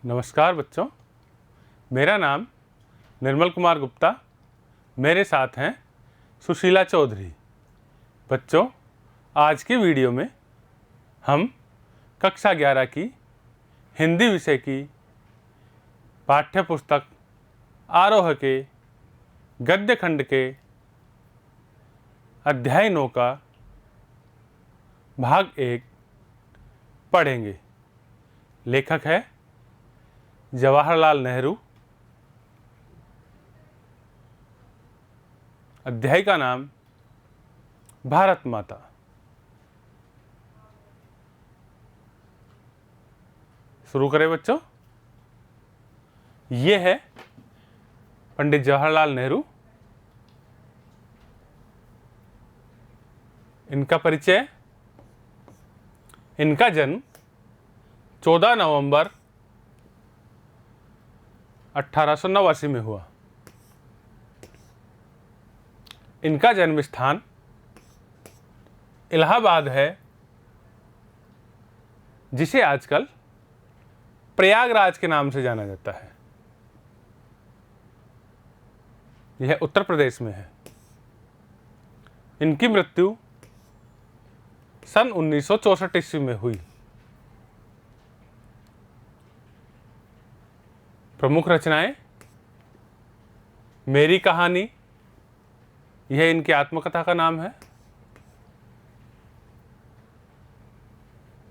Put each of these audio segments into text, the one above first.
नमस्कार बच्चों, मेरा नाम निर्मल कुमार गुप्ता। मेरे साथ हैं सुशीला चौधरी। बच्चों, आज की वीडियो में हम कक्षा 11 की हिंदी विषय की पाठ्य पुस्तक आरोह के गद्य खंड के अध्याय 9 का भाग 1 पढ़ेंगे। लेखक है जवाहरलाल नेहरू। अध्याय का नाम भारत माता। शुरू करें बच्चों। ये है पंडित जवाहरलाल नेहरू। इनका परिचय। इनका जन्म 14 नवंबर 1889 में हुआ। इनका जन्म स्थान इलाहाबाद है, जिसे आजकल प्रयागराज के नाम से जाना जाता है। यह उत्तर प्रदेश में है। इनकी मृत्यु सन 1964 ईस्वी में हुई। प्रमुख रचनाएं: मेरी कहानी, यह इनकी आत्मकथा का नाम है।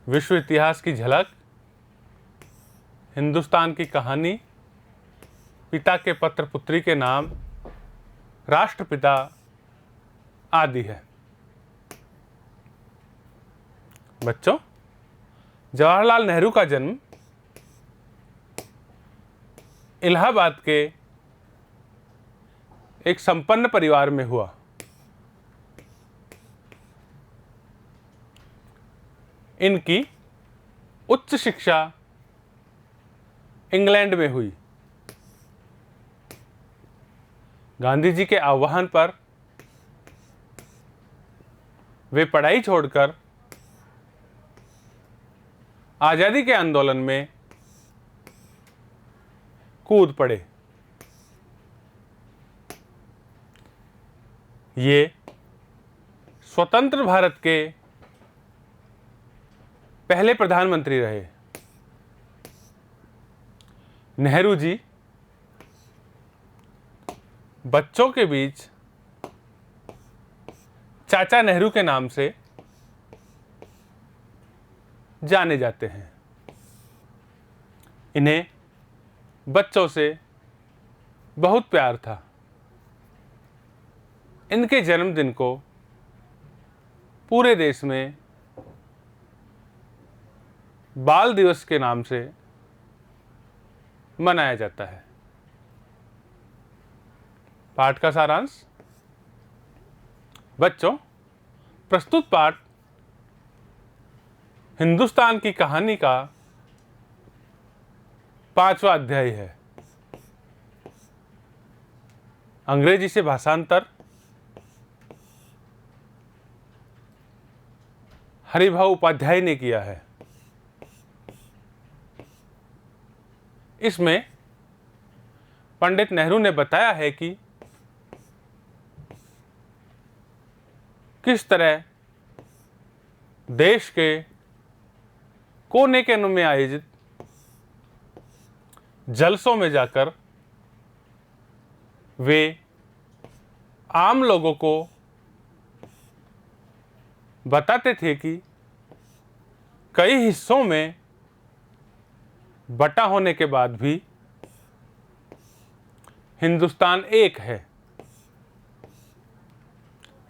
विश्व इतिहास की झलक, हिंदुस्तान की कहानी, पिता के पत्र पुत्री के नाम, राष्ट्रपिता आदि है। बच्चों, जवाहरलाल नेहरू का जन्म इलाहाबाद के एक संपन्न परिवार में हुआ। इनकी उच्च शिक्षा इंग्लैंड में हुई। गांधी जी के आह्वान पर वे पढ़ाई छोड़कर आज़ादी के आंदोलन में कूद पड़े। ये स्वतंत्र भारत के पहले प्रधानमंत्री रहे। नेहरू जी बच्चों के बीच चाचा नेहरू के नाम से जाने जाते हैं। इन्हें बच्चों से बहुत प्यार था। इनके जन्मदिन को पूरे देश में बाल दिवस के नाम से मनाया जाता है। पाठ का सारांश। बच्चों, प्रस्तुत पाठ हिंदुस्तान की कहानी का 5वां अध्याय है। अंग्रेजी से भाषांतर हरिभाऊ उपाध्याय ने किया है। इसमें पंडित नेहरू ने बताया है कि किस तरह देश के कोने कोने में आयोजित जलसों में जाकर वे आम लोगों को बताते थे कि कई हिस्सों में बटा होने के बाद भी हिंदुस्तान एक है।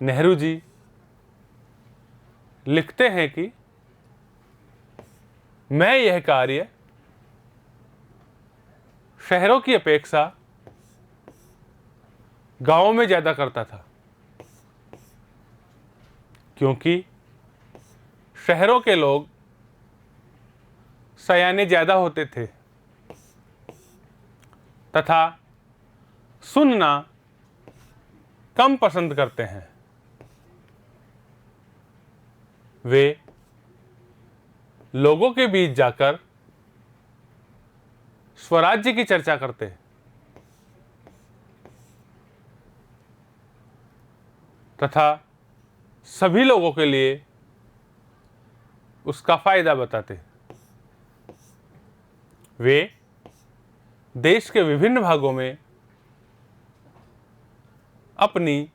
नेहरू जी लिखते हैं कि मैं यह कार्य शहरों की अपेक्षा गांवों में ज़्यादा करता था, क्योंकि शहरों के लोग सयाने ज़्यादा होते थे तथा सुनना कम पसंद करते हैं। वे लोगों के बीच जाकर स्वराज्य की चर्चा करते तथा सभी लोगों के लिए उसका फायदा बताते। वे देश के विभिन्न भागों में अपनी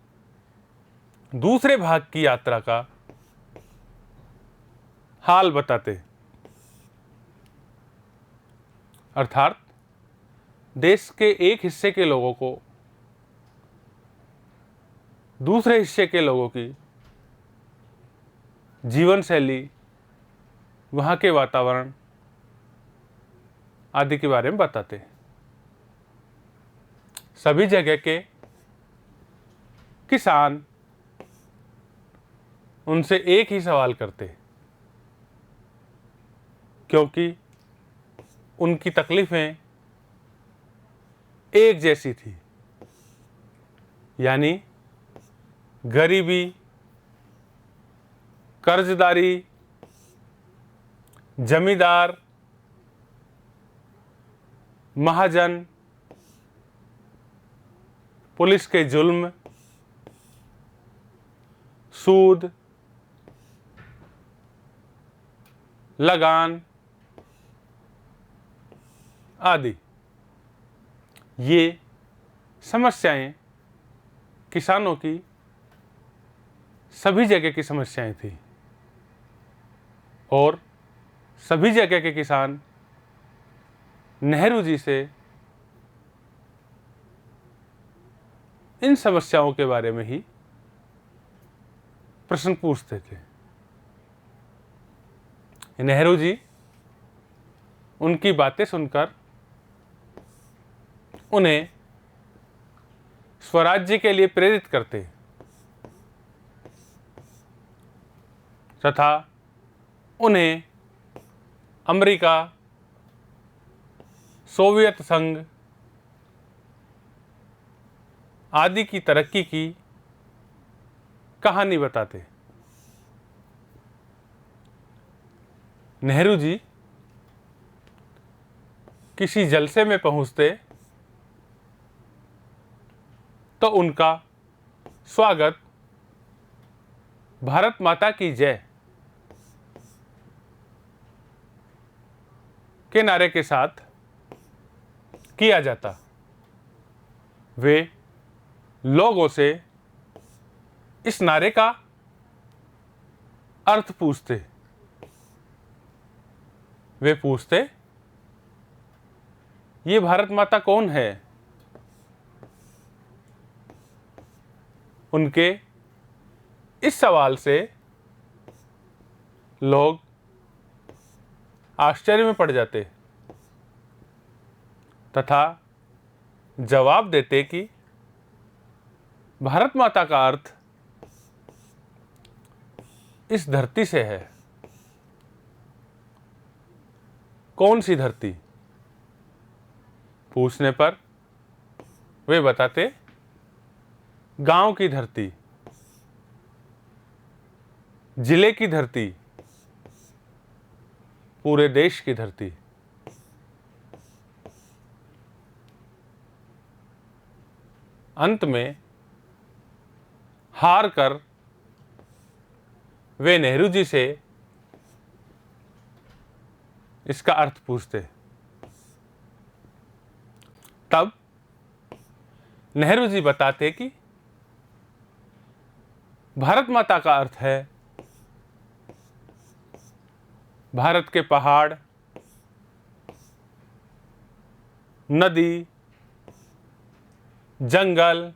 दूसरे भाग की यात्रा का हाल बताते, अर्थात देश के एक हिस्से के लोगों को दूसरे हिस्से के लोगों की जीवन शैली, वहाँ के वातावरण आदि के बारे में बताते। सभी जगह के किसान उनसे एक ही सवाल करते, क्योंकि उनकी तकलीफें एक जैसी थी, यानी गरीबी, कर्जदारी, जमींदार, महाजन, पुलिस के जुल्म, सूद, लगान आदि। ये समस्याएं किसानों की सभी जगह की समस्याएं थी और सभी जगह के किसान नेहरू जी से इन समस्याओं के बारे में ही प्रश्न पूछते थे। नेहरू जी उनकी बातें सुनकर उन्हें स्वराज्य के लिए प्रेरित करते तथा उन्हें अमेरिका, सोवियत संघ आदि की तरक्की की कहानी बताते। नेहरू जी किसी जलसे में पहुंचते तो उनका स्वागत भारत माता की जय के नारे के साथ किया जाता। वे लोगों से इस नारे का अर्थ पूछते। वे पूछते, ये भारत माता कौन है? उनके इस सवाल से लोग आश्चर्य में पड़ जाते तथा जवाब देते कि भारत माता का अर्थ इस धरती से है। कौन सी धरती? पूछने पर वे बताते, गांव की धरती, जिले की धरती, पूरे देश की धरती। अंत में हार कर वे नेहरू जी से इसका अर्थ पूछते। तब नेहरू जी बताते कि भारत माता का अर्थ है भारत के पहाड़, नदी, जंगल,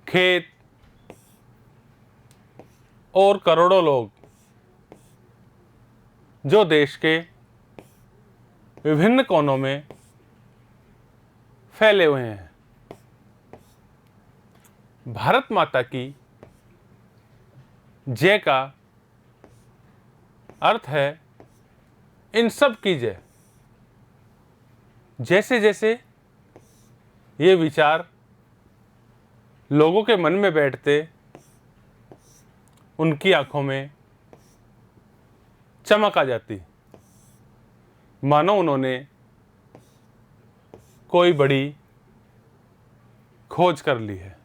खेत और करोड़ों लोग जो देश के विभिन्न कोनों में फैले हुए हैं। भारत माता की जय का अर्थ है इन सब की जय। जैसे जैसे ये विचार लोगों के मन में बैठते, उनकी आंखों में चमक आ जाती, मानो उन्होंने कोई बड़ी खोज कर ली है।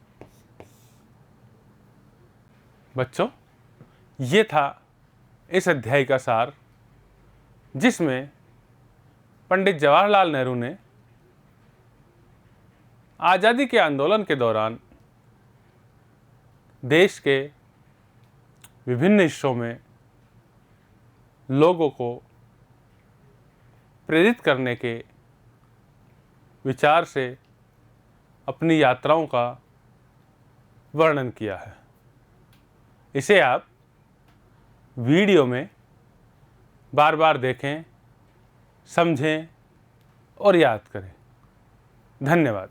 बच्चों, ये था इस अध्याय का सार, जिसमें पंडित जवाहरलाल नेहरू ने आज़ादी के आंदोलन के दौरान देश के विभिन्न हिस्सों में लोगों को प्रेरित करने के विचार से अपनी यात्राओं का वर्णन किया है। इसे आप वीडियो में बार बार देखें, समझें और याद करें। धन्यवाद।